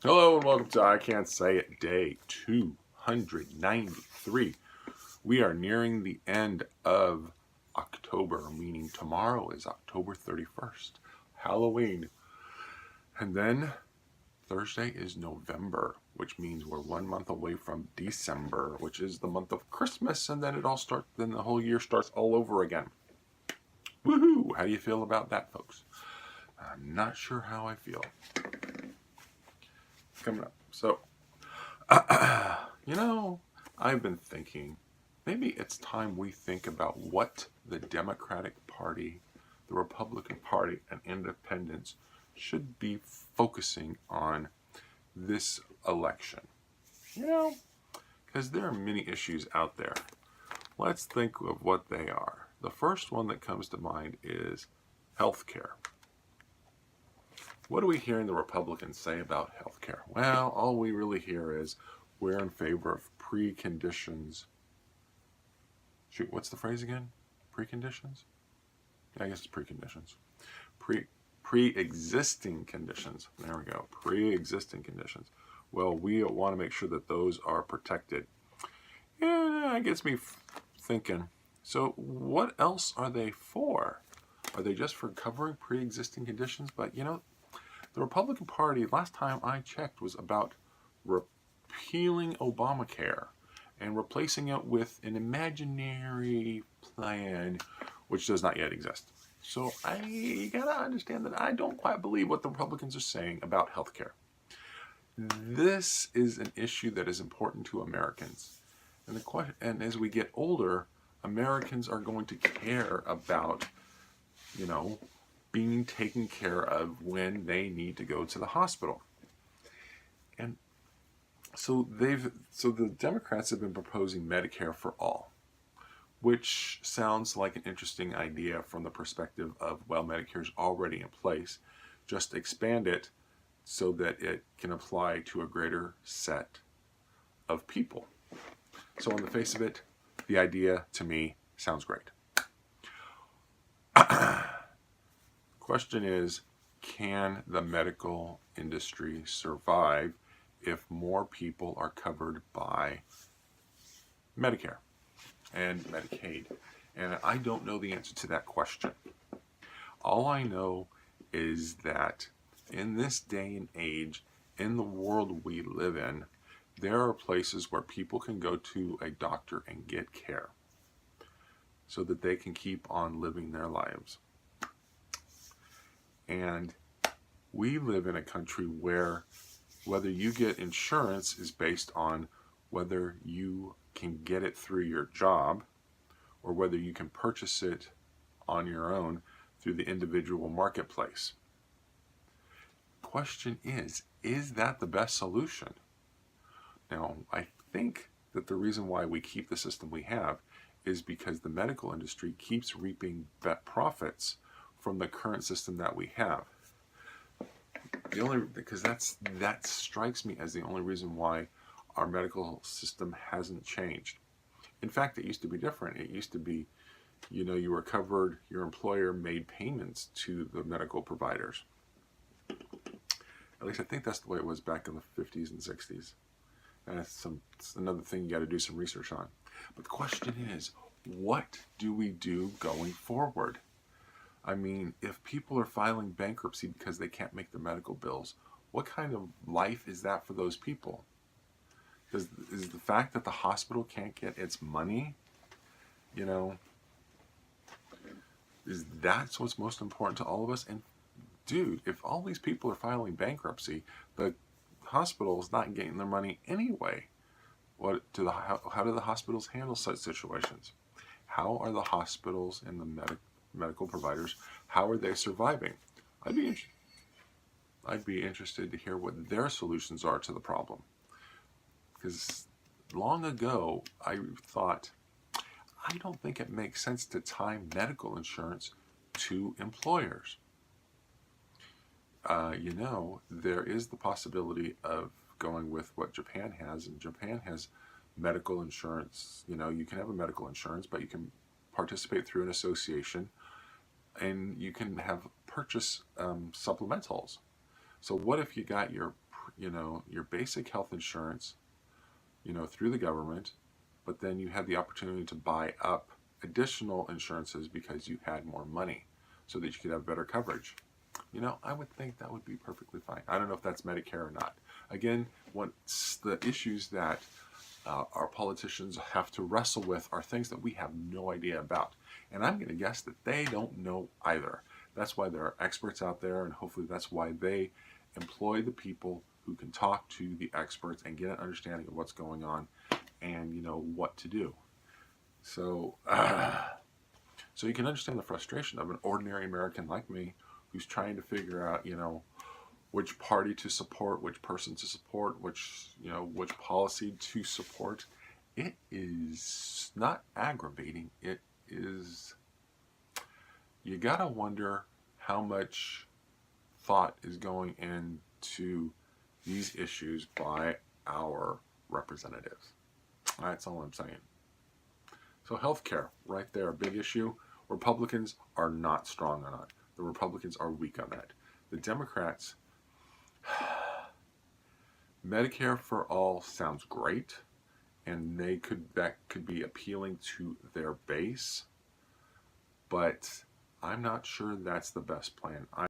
Hello and welcome to I Can't Say It Day 293. We are nearing the end of October, meaning tomorrow is October 31st, Halloween. And then Thursday is November, which means we're 1 month away from December, which is the month of Christmas, and then then the whole year starts all over again. Woohoo! How do you feel about that, folks? I'm not sure how I feel. Coming up. So, I've been thinking maybe it's time we think about what the Democratic Party, the Republican Party, and independents should be focusing on this election. Because there are many issues out there. Let's think of what they are. The first one that comes to mind is health care. What are we hearing the Republicans say about health care? Well, all we really hear is we're in favor of preconditions. Shoot, what's the phrase again? Preconditions? I guess it's preconditions. Pre-existing conditions. There we go. Pre-existing conditions. Well, we want to make sure that those are protected. Yeah, it gets me thinking. So what else are they for? Are they just for covering pre-existing conditions? But the Republican Party, last time I checked, was about repealing Obamacare and replacing it with an imaginary plan which does not yet exist. So you gotta understand that I don't quite believe what the Republicans are saying about healthcare. This is an issue that is important to Americans. And as we get older, Americans are going to care about, being taken care of when they need to go to the hospital. And so the Democrats have been proposing Medicare for all, which sounds like an interesting idea from the perspective of, well, Medicare is already in place. Just expand it so that it can apply to a greater set of people. So on the face of it, the idea to me sounds great. Question is, can the medical industry survive if more people are covered by Medicare and Medicaid? And I don't know the answer to that question. All I know is that in this day and age, in the world we live in, there are places where people can go to a doctor and get care so that they can keep on living their lives. And we live in a country where whether you get insurance is based on whether you can get it through your job or whether you can purchase it on your own through the individual marketplace. Question is that the best solution? Now, I think that the reason why we keep the system we have is because the medical industry keeps reaping profits from the current system that we have. Because that strikes me as the only reason why our medical system hasn't changed. In fact, it used to be different. It used to be, you were covered, your employer made payments to the medical providers. At least I think that's the way it was back in the 50s and 60s. And it's another thing you got to do some research on. But the question is, what do we do going forward? I mean, if people are filing bankruptcy because they can't make their medical bills, what kind of life is that for those people? Is the fact that the hospital can't get its money, is that what's most important to all of us? And dude, if all these people are filing bankruptcy, the hospital is not getting their money anyway. How do the hospitals handle such situations? How are the hospitals and the medical providers, how are they surviving? I'd be interested to hear what their solutions are to the problem. Because long ago, I thought, I don't think it makes sense to tie medical insurance to employers. There is the possibility of going with what Japan has, and Japan has medical insurance. You can have a medical insurance, but you can participate through an association, and you can have purchase supplementals. So what if you got your your basic health insurance, through the government, but then you had the opportunity to buy up additional insurances because you had more money so that you could have better coverage. I would think that would be perfectly fine. I don't know if that's Medicare or not. Again, what's the issues that our politicians have to wrestle with are things that we have no idea about. And I'm going to guess that they don't know either. That's why there are experts out there, and hopefully that's why they employ the people who can talk to the experts and get an understanding of what's going on and what to do. So so you can understand the frustration of an ordinary American like me who's trying to figure out which party to support, which person to support, which policy to support. It is not aggravating. It is, you gotta wonder how much thought is going into these issues by our representatives. That's all I'm saying. So healthcare, right there, a big issue. Republicans are not strong on it. The Republicans are weak on that. The Democrats, Medicare for all sounds great, and that could be appealing to their base, but I'm not sure that's the best plan.